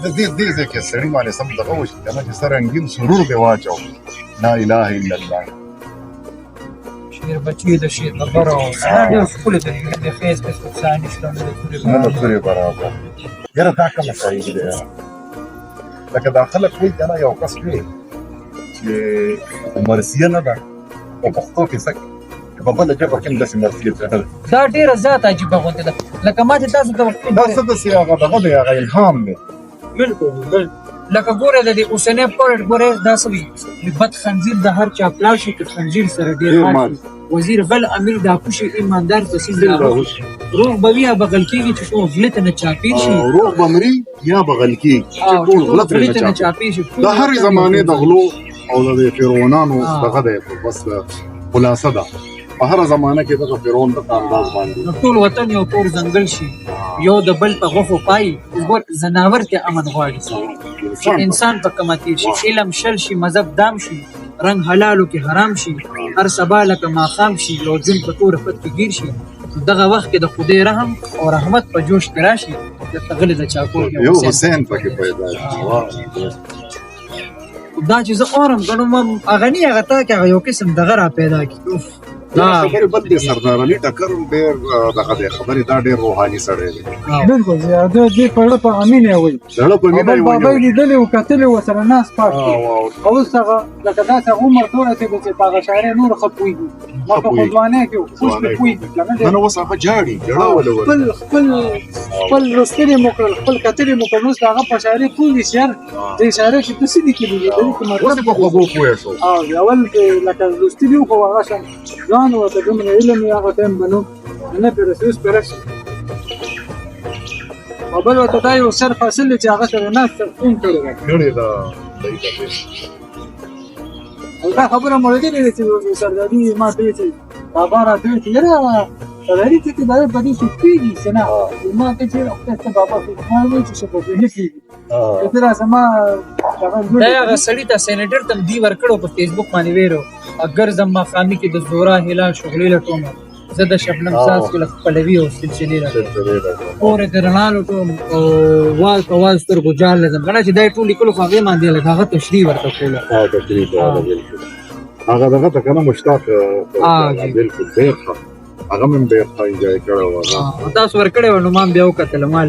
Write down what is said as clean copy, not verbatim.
د دې ځای کې سړي باندې سم دغه وشي کنه چې سره رنګین سرور دې واچو لا اله الا الله شیر بچی د شیر خبره او ډېر ښکلی دی د فیس په ثاني شته نه د پوره برابر یاره دا کومه صحیح دی لکه دا خلک وایي کنه یو کس وي چې مرثیه نه ده په پښتو کې څه په بله ژبه کې هم داسې مرثیه نه ده دا ډېره زیاته عجیبه غوندې ده لکه ما چې تاسو ته دا څه داسې هغه دغه دی هغه الهام دی بالکل لکه ګوره د دې اوسنی پوهنټ ګوره دا څه وي بد خنزیر د هر چا پلاو شي که خنزیر سره ډېر مات وزیر بل امیر دا خوشي ایماندار تسیز روغ به وي یا بغل کېږي چې ټول غله ته نه چاپېر شي روغ به مري یا بغل کېږي چې ټول غله ترې نه چاپېر شي د هرې زمانې د غلو او د فرعونانو دغه دی بس خلاصه ده په هره زمانه کې دغه فرعون دغه انداز باندې ټول وطن یو تور ځنګل شي یو د بل په غوښو پای ګور ځناور ته امن غواړي چې انسان په کمه تېر شي علم شل شي مذهب دام شي رنګ حلالو کې حرام شي هر سبا لکه ماښام شي یو جون په تور خط کې ګیر شي دغه وخت کې د خدای رحم او رحمت په جوش کې راشي د تغلې د چاکور یو حسین پکې پیدا شي دا چې زه اورم ګڼم هغه نه هغه ته کې هغه یو قسم دغه را پیدا کړي دا خبرې بد دي سردار علي ټکر ډېر دغه دی خبرې دا ډېر روحاني سړی دی بالکل زیاده دې په اړه په امین یې وایي زړه په مینه یې بابا یې لیدلی و کتلی و سره ناست پاک دی اوس هغه لکه داسې عمر ته ورسېدو چې په هغه شاعرۍ نور ښه پوهېږي ما په ځوانۍ کې اوس پرې پوهېږي که نه نه اوس هغه جاړي ژړا ولول خپل لوستلې مو کړل خپل کتلې مو کړل اوس د هغه په شاعرۍ پوه دي چې یار دې شاعرۍ کې ته څه لیکلي دي اوس په خوږو پوه شو اول لکه لوستلي وو خو هغه شان ځوان و ته دومره علم یې هغه ټایم به نو نه پرې رسي اوس پرې رسي او بل ورته دا یو سر فاصل دی چې هغه سره ناست فون کړی دی کړې ده او دا خبره مو لیدلې ده چې سرداري ما ته وایي چې بابا راته وایي چې یاره سرداري چې دا په دې څه کېږي چې نه ما ته چې خپل بابا ما وایي چې څه په دې کېږي دا زما دا هغه سړي ته سینیټر تم دی ورکړو په فیسبوک باندې ویرو اگر زما خامي کې د زورا هلال شغلې لټوم زه د شبنم ساز کې خپلوي او سلسلې راځم اورې د رڼا لټوم او واز په واز سترګو جال لازم غواړم چې دا ټول لیکلو خو هغې باندې لږ هغه تشریح ورته کوله تشریح هغه دغه ته که نه مشتاق بالکل ډېر ښه هغه مې هم ډېر ښه انجوای کړی و تاسو ورکړی و نو ما هم بیا وکتله ما